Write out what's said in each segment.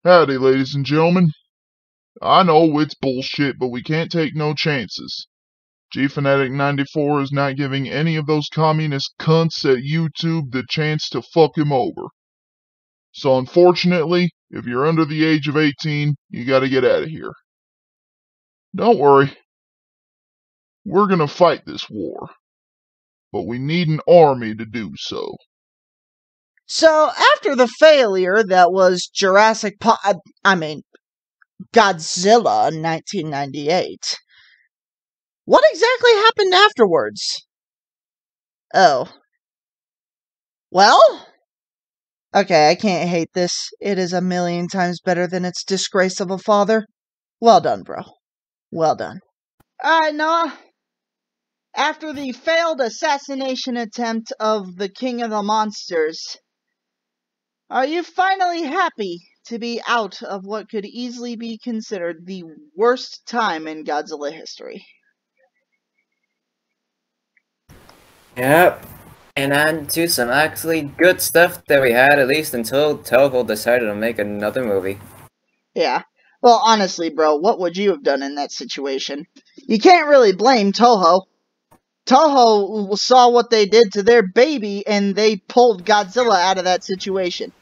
Howdy, ladies and gentlemen. I know it's bullshit, but we can't take no chances. Gfanatic 94 is not giving any of those communist cunts at YouTube the chance to fuck him over. So unfortunately, if you're under the age of 18, you gotta get out of here. Don't worry. We're gonna fight this war. But we need an army to do so. So, after the failure that was Godzilla in 1998, what exactly happened afterwards? Oh. Well? Okay, I can't hate this. It is a million times better than its disgrace of a father. Well done, bro. Well done. Alright, Noah. After the failed assassination attempt of the King of the Monsters, are you finally happy to be out of what could easily be considered the worst time in Godzilla history? Yep. And on to some actually good stuff that we had, at least until Toho decided to make another movie. Yeah. Well, honestly, bro, what would you have done in that situation? You can't really blame Toho. Toho saw what they did to their baby, and they pulled Godzilla out of that situation.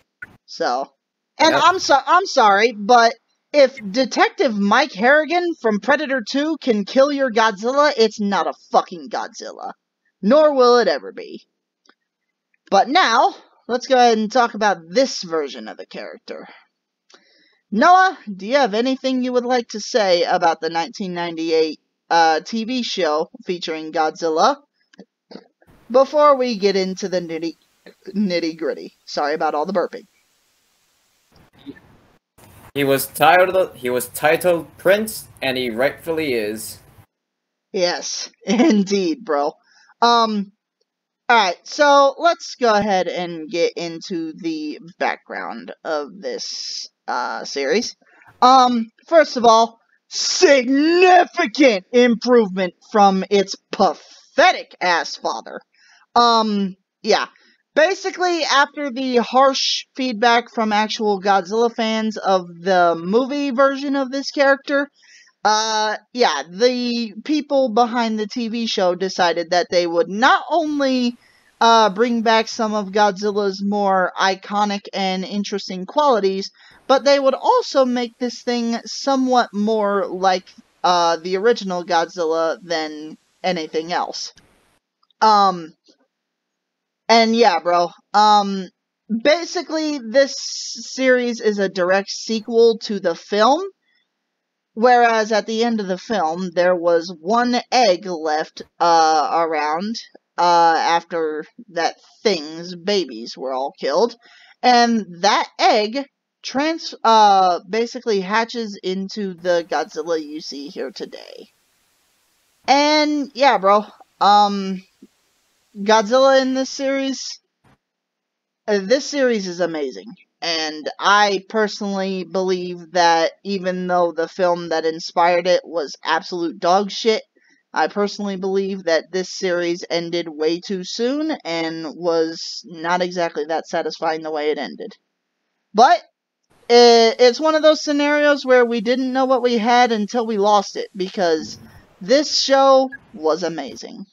So, and Yep. I'm sorry, but if Detective Mike Harrigan from Predator 2 can kill your Godzilla, it's not a fucking Godzilla. Nor will it ever be. But now, let's go ahead and talk about this version of the character. Noah, do you have anything you would like to say about the 1998 TV show featuring Godzilla before we get into the nitty-gritty? Sorry about all the burping. He was titled Prince, and he rightfully is. Yes, indeed, bro. Alright, so let's go ahead and get into the background of this series. First of all, significant improvement from its pathetic ass father. Yeah. Basically, after the harsh feedback from actual Godzilla fans of the movie version of this character, yeah, the people behind the TV show decided that they would not only bring back some of Godzilla's more iconic and interesting qualities, but they would also make this thing somewhat more like the original Godzilla than anything else. And yeah, bro. Basically, this series is a direct sequel to the film. Whereas at the end of the film, there was one egg left around after that thing's babies were all killed. And that egg basically hatches into the Godzilla you see here today. And yeah, bro. Godzilla in this series is amazing. And I personally believe that even though the film that inspired it was absolute dog shit, I personally believe that this series ended way too soon and was not exactly that satisfying the way it ended. But it's one of those scenarios where we didn't know what we had until we lost it, because this show was amazing.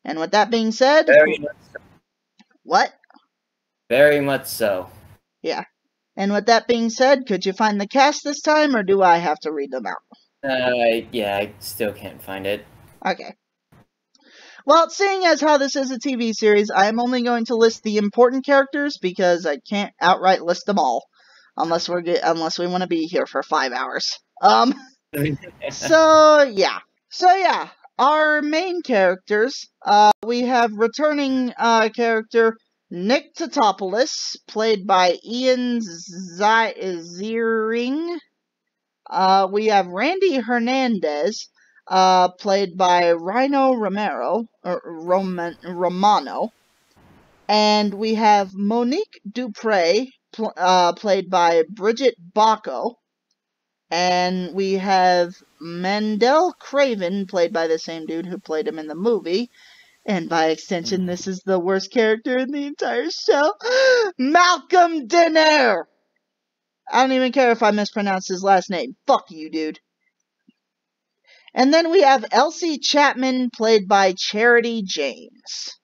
And with that being said... Very much so. What? Very much so. Yeah. And with that being said, could you find the cast this time, or do I have to read them out? Yeah, I still can't find it. Okay. Well, seeing as how this is a TV series, I am only going to list the important characters, because I can't outright list them all. Unless we want to be here for 5 hours. So yeah. Our main characters, we have returning character Nick Tatopoulos, played by Ian Ziering. We have Randy Hernandez, played by Rhino Romano. And we have Monique Dupre, played by Bridget Bacco. And we have Mandel Craven, played by the same dude who played him in the movie. And by extension, this is the worst character in the entire show, Malcolm Danner. I don't even care if I mispronounce his last name. Fuck you, dude. And then we have Elsie Chapman, played by Charity James.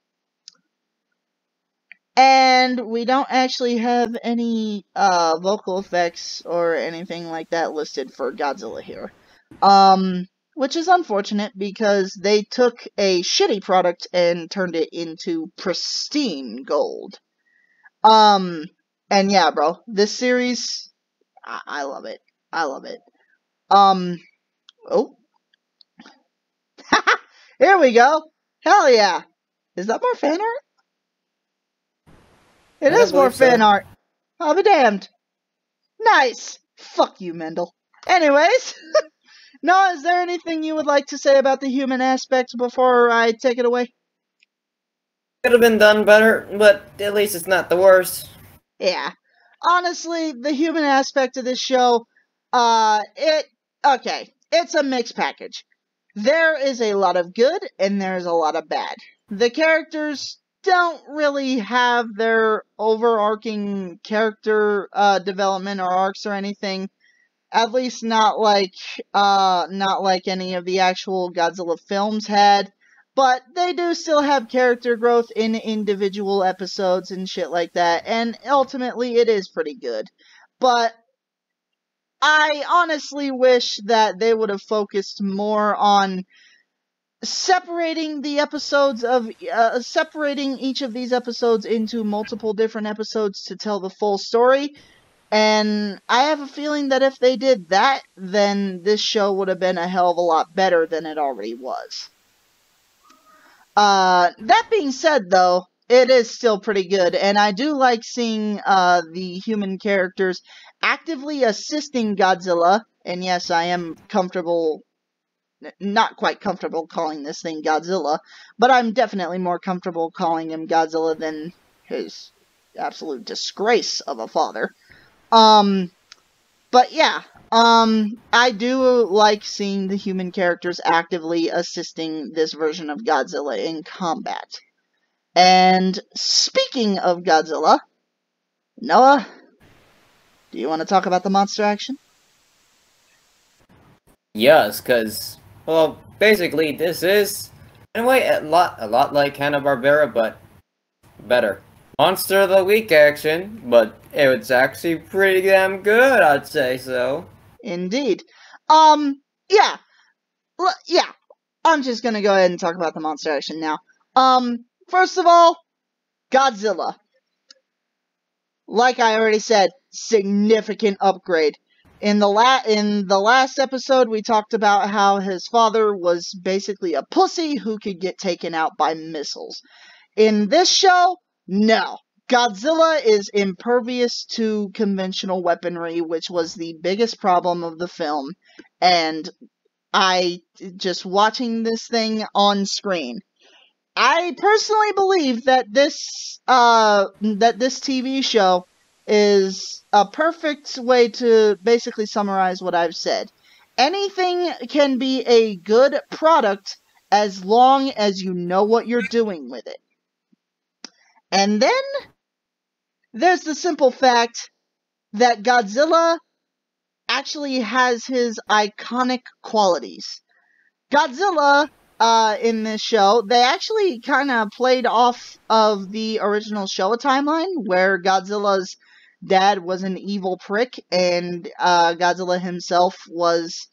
And we don't actually have any vocal effects or anything like that listed for Godzilla here. Which is unfortunate because they took a shitty product and turned it into pristine gold. And yeah, bro, this series, I love it. I love it. Oh. Here we go. Hell yeah. Is that more fan art? It is more fan art. I'll be damned. Nice. Fuck you, Mendel. Anyways, Noah, is there anything you would like to say about the human aspect before I take it away? Could have been done better, but at least it's not the worst. Yeah. Honestly, the human aspect of this show, it's a mixed package. There is a lot of good, and there's a lot of bad. The characters don't really have their overarching character development or arcs or anything. At least not like any of the actual Godzilla films had. But they do still have character growth in individual episodes and shit like that, and ultimately it is pretty good. But I honestly wish that they would have focused more on separating the episodes of separating each of these episodes into multiple different episodes to tell the full story. And I have a feeling that if they did that, then this show would have been a hell of a lot better than it already was. That being said, though, it is still pretty good, and I do like seeing the human characters actively assisting Godzilla. And yes, I am not quite comfortable calling this thing Godzilla, but I'm definitely more comfortable calling him Godzilla than his absolute disgrace of a father. But yeah, I do like seeing the human characters actively assisting this version of Godzilla in combat. And speaking of Godzilla, Noah, do you want to talk about the monster action? Yes, because, well, basically this is, in a way, a lot like Hanna-Barbera, but better. Monster of the Week action, but it was actually pretty damn good, I'd say so. Indeed. Yeah. Yeah. I'm just gonna go ahead and talk about the monster action now. First of all, Godzilla. Like I already said, significant upgrade. In the last episode, we talked about how his father was basically a pussy who could get taken out by missiles. In this show, no. Godzilla is impervious to conventional weaponry, which was the biggest problem of the film. And just watching this thing on screen, I personally believe that this TV show is a perfect way to basically summarize what I've said. Anything can be a good product as long as you know what you're doing with it. And then there's the simple fact that Godzilla actually has his iconic qualities. Godzilla, in this show, they actually kind of played off of the original Showa timeline, where Godzilla's dad was an evil prick, and Godzilla himself was,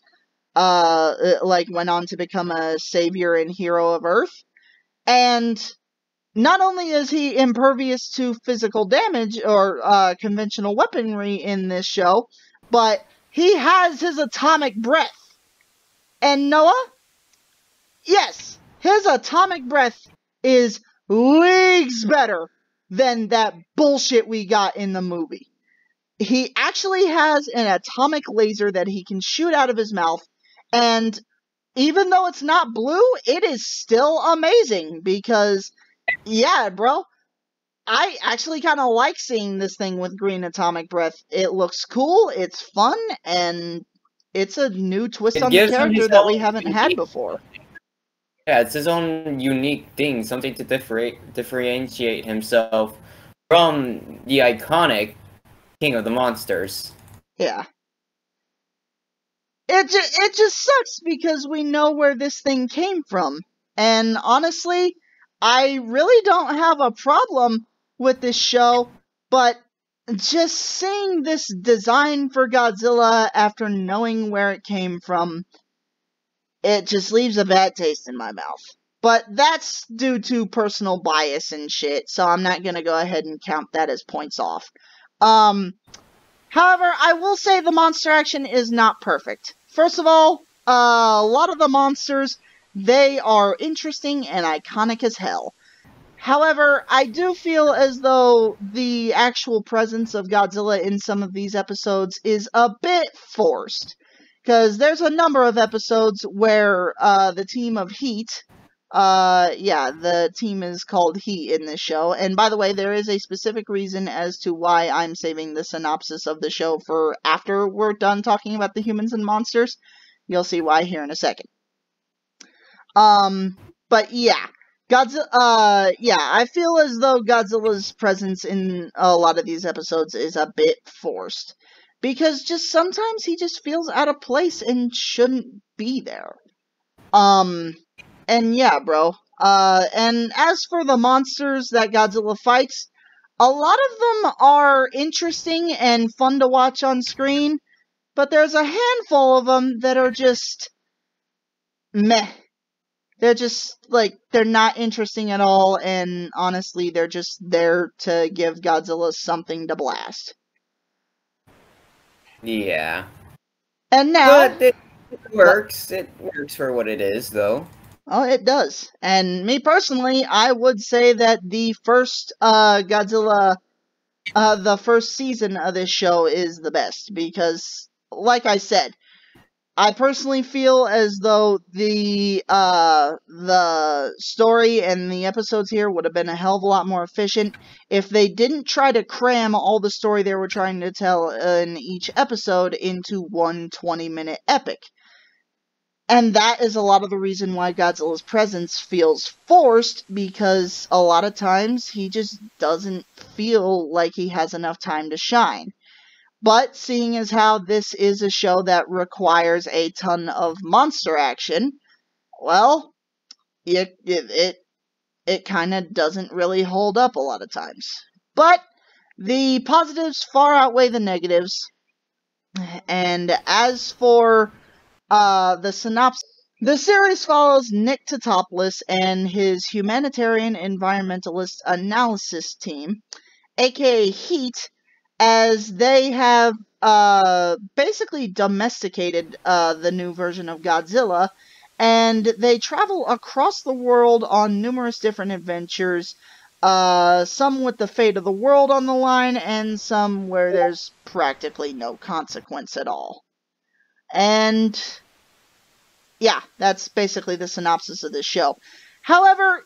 went on to become a savior and hero of Earth. And not only is he impervious to physical damage or conventional weaponry in this show, but he has his atomic breath. And Noah? Yes, his atomic breath is leagues better than that bullshit we got in the movie. He actually has an atomic laser that he can shoot out of his mouth, and even though it's not blue, it is still amazing because, yeah, bro, I actually kind of like seeing this thing with green atomic breath. It looks cool, it's fun, and it's a new twist on the character that we haven't had before. Yeah, it's his own unique thing, something to differentiate himself from the iconic King of the Monsters. Yeah. It just sucks because we know where this thing came from. And honestly, I really don't have a problem with this show, but just seeing this design for Godzilla after knowing where it came from, it just leaves a bad taste in my mouth. But that's due to personal bias and shit, so I'm not gonna go ahead and count that as points off. However, I will say the monster action is not perfect. First of all, a lot of the monsters, they are interesting and iconic as hell. However, I do feel as though the actual presence of Godzilla in some of these episodes is a bit forced. Because there's a number of episodes where the team of Heat, the team is called Heat in this show. And by the way, there is a specific reason as to why I'm saving the synopsis of the show for after we're done talking about the humans and monsters. You'll see why here in a second. But yeah. I feel as though Godzilla's presence in a lot of these episodes is a bit forced. Because just sometimes he just feels out of place and shouldn't be there. And yeah, bro. And as for the monsters that Godzilla fights, a lot of them are interesting and fun to watch on screen, but there's a handful of them that are just meh. They're just, they're not interesting at all, and honestly, they're just there to give Godzilla something to blast. Yeah. And now... But it works. It works for what it is, though. Oh, it does. And me personally, I would say that the first Godzilla, the first season of this show is the best, because, like I said, I personally feel as though the story and the episodes here would have been a hell of a lot more efficient if they didn't try to cram all the story they were trying to tell in each episode into one 20-minute epic. And that is a lot of the reason why Godzilla's presence feels forced, because a lot of times he just doesn't feel like he has enough time to shine. But seeing as how this is a show that requires a ton of monster action, well, it kind of doesn't really hold up a lot of times. But the positives far outweigh the negatives. And as for the synopsis, the series follows Nick Totopoulos and his humanitarian environmentalist analysis team, aka HEAT, as they have basically domesticated the new version of Godzilla, and they travel across the world on numerous different adventures, some with the fate of the world on the line, and some where there's practically no consequence at all. And yeah, that's basically the synopsis of this show. However,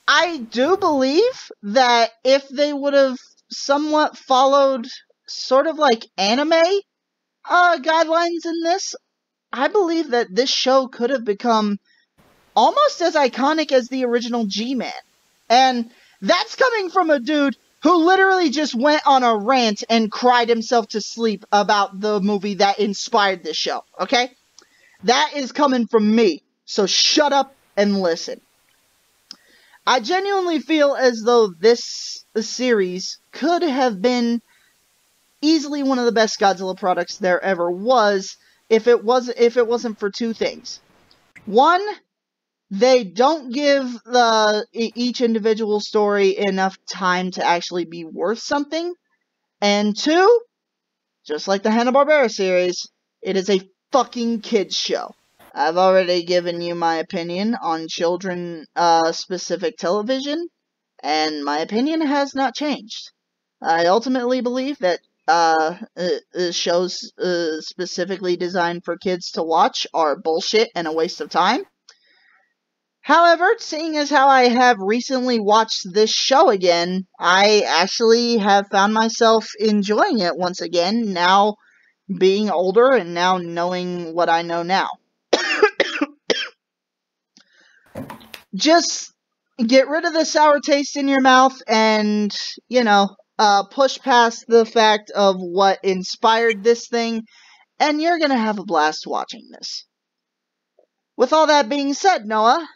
I do believe that if they would have somewhat followed sort of like anime guidelines in this, I believe that this show could have become almost as iconic as the original G-Man. And that's coming from a dude who literally just went on a rant and cried himself to sleep about the movie that inspired this show, okay? That is coming from me, so shut up and listen. I genuinely feel as though this series could have been easily one of the best Godzilla products there ever was if it wasn't for two things. One, they don't give each individual story enough time to actually be worth something. And two, just like the Hanna-Barbera series, it is a fucking kids show. I've already given you my opinion on children-specific television, and my opinion has not changed. I ultimately believe that shows specifically designed for kids to watch are bullshit and a waste of time. However, seeing as how I have recently watched this show again, I actually have found myself enjoying it once again, now being older and now knowing what I know now. Just get rid of the sour taste in your mouth and, push past the fact of what inspired this thing, and you're gonna have a blast watching this. With all that being said, Noah,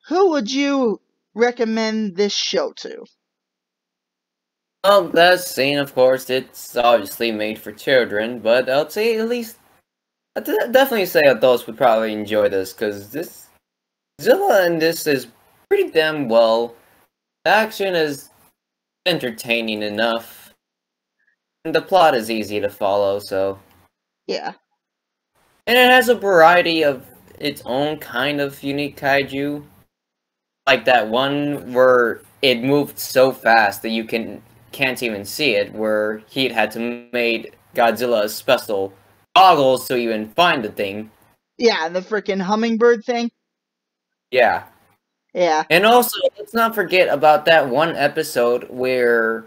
who would you recommend this show to? Well, that scene, of course, it's obviously made for children, but I'd say at least, definitely say adults would probably enjoy this, because this, Zilla in this is pretty damn well. The action is entertaining enough, and the plot is easy to follow, so. Yeah. And it has a variety of its own kind of unique kaiju. Like that one where it moved so fast that you can't even see it, where Heat had to made Godzilla's special goggles to even find the thing. Yeah, the freaking hummingbird thing. Yeah. Yeah. And also, let's not forget about that one episode where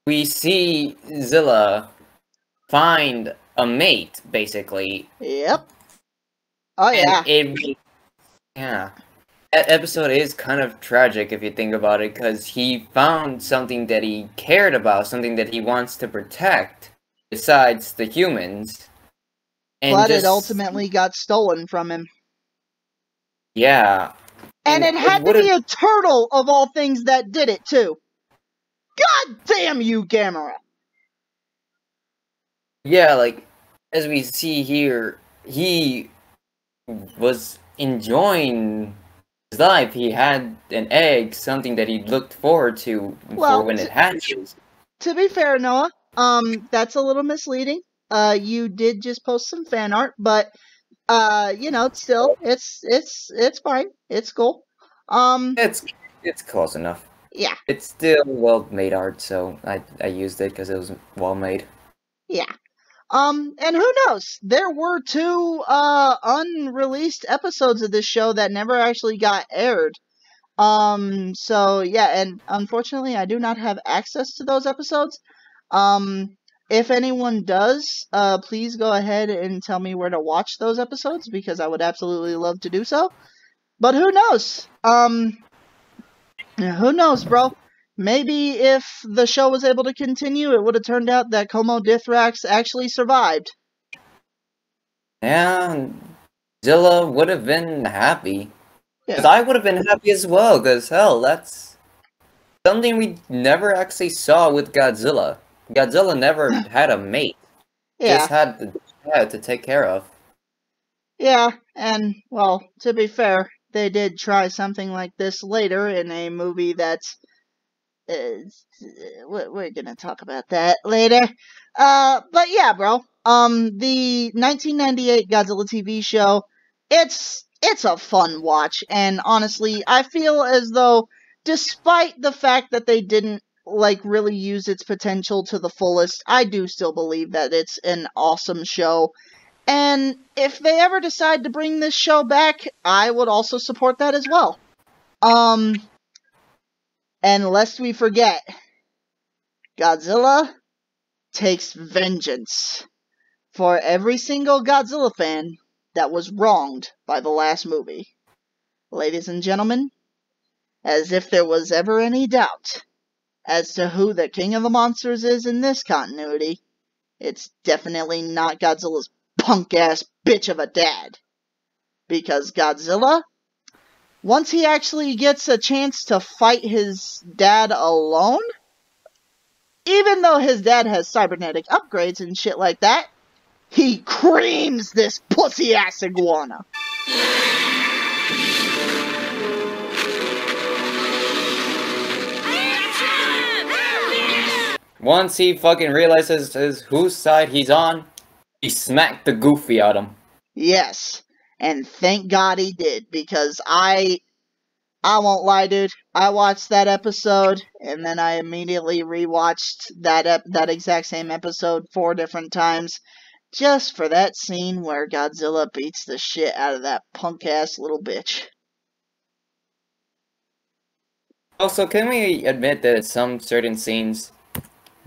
we see Zilla find a mate, basically. Yep. Oh, yeah. Yeah. That episode is kind of tragic if you think about it, because he found something that he cared about, something that he wants to protect, besides the humans. And But just, it ultimately got stolen from him. yeah. And it had to be a turtle of all things that did it, too. God damn you, Gamera! Yeah, like, as we see here, he was enjoying his life. He had an egg, something that he looked forward to for when it hatches. To be fair, Noah, that's a little misleading. You did just post some fan art, but you know, still, it's fine. It's cool. It's close enough. Yeah. It's still well-made art, so I used it because it was well-made. Yeah. And who knows? There were 2 unreleased episodes of this show that never actually got aired. So yeah, and unfortunately I do not have access to those episodes. If anyone does, please go ahead and tell me where to watch those episodes, because I would absolutely love to do so. But who knows? Who knows, bro? Maybe if the show was able to continue, it would have turned out that Como Dithrax actually survived. Yeah, Zilla would have been happy. Because Yeah. I would have been happy as well, because hell, that's something we never actually saw with Godzilla. Godzilla never had a mate. Just Yeah. had to take care of. Yeah, and, well, to be fair, they did try something like this later in a movie that's... we're gonna talk about that later. But yeah, bro. The 1998 Godzilla TV show, it's a fun watch, and honestly, I feel as though, despite the fact that they didn't like really use its potential to the fullest, I do still believe that it's an awesome show. And if they ever decide to bring this show back, I would also support that as well. And lest we forget, Godzilla takes vengeance for every single Godzilla fan that was wronged by the last movie. Ladies and gentlemen, as if there was ever any doubt as to who the king of the monsters is in this continuity, it's definitely not Godzilla's punk-ass bitch of a dad. Because Godzilla, once he actually gets a chance to fight his dad alone, even though his dad has cybernetic upgrades and shit like that, he creams this pussy-ass iguana. Once he fucking realizes whose side he's on, he smacked the goofy out of him. Yes, and thank God he did, because I won't lie, dude. I watched that episode, and then I immediately rewatched that exact same episode 4 different times, just for that scene where Godzilla beats the shit out of that punk-ass little bitch. Also, can we admit that at some certain scenes,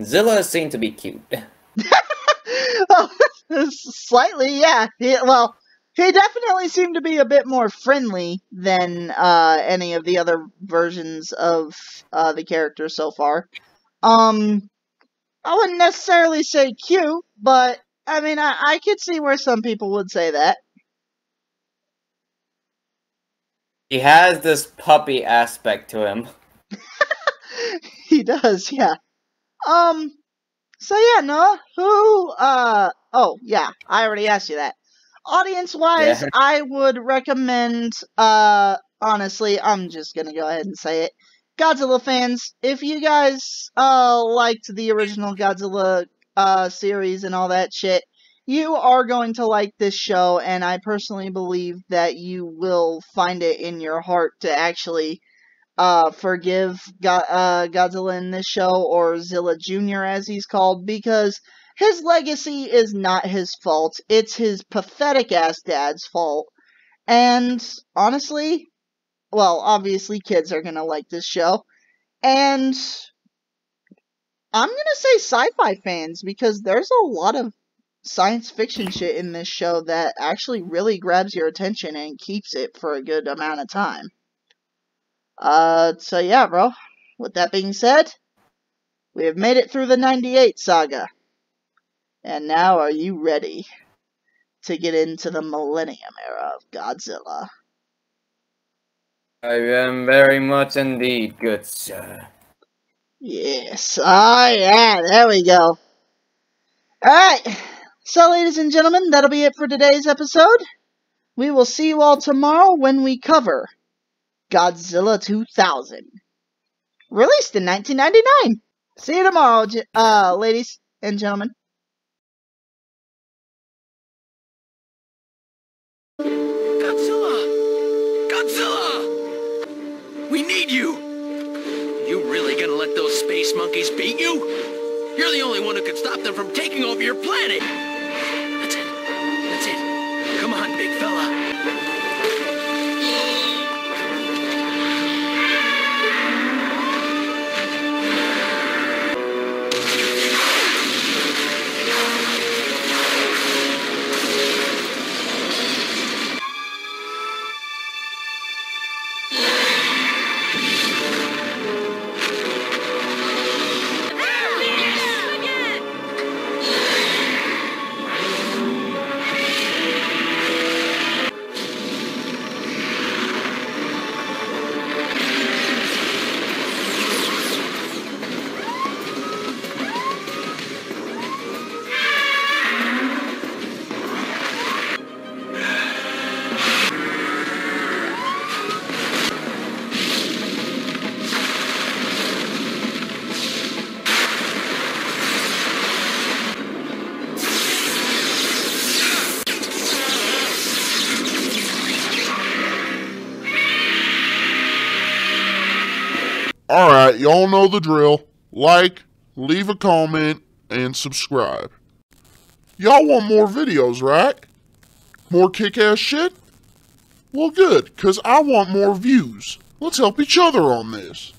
Zilla is seen to be cute? Slightly, yeah. He definitely seemed to be a bit more friendly than any of the other versions of the character so far. I wouldn't necessarily say cute, but I mean, I could see where some people would say that. He has this puppy aspect to him. He does, yeah. So yeah, Noah, oh yeah, I already asked you that. Audience-wise, Yeah. I would recommend, honestly, I'm just gonna go ahead and say it. Godzilla fans, if you guys, liked the original Godzilla, series and all that shit, you are going to like this show, and I personally believe that you will find it in your heart to actually forgive Godzilla in this show, or Zilla Jr. as he's called, because his legacy is not his fault. It's his pathetic ass dad's fault. And honestly, well, obviously kids are gonna like this show. And I'm gonna say sci-fi fans, because there's a lot of science fiction shit in this show that actually really grabs your attention and keeps it for a good amount of time. So yeah, bro. With that being said, we have made it through the 98 saga. And now are you ready to get into the Millennium Era of Godzilla? I am very much indeed, good sir. Yes. Oh yeah, there we go. Alright. So ladies and gentlemen, that'll be it for today's episode. We will see you all tomorrow when we cover Godzilla 2000. Released in 1999. See you tomorrow, ladies and gentlemen. Godzilla! Godzilla! We need you! You really gonna let those space monkeys beat you? You're the only one who could stop them from taking over your planet! That's it. That's it. Come on, big fella. Alright, y'all know the drill. Like, leave a comment, and subscribe. Y'all want more videos, right? More kick-ass shit? Well good, cause I want more views. Let's help each other on this.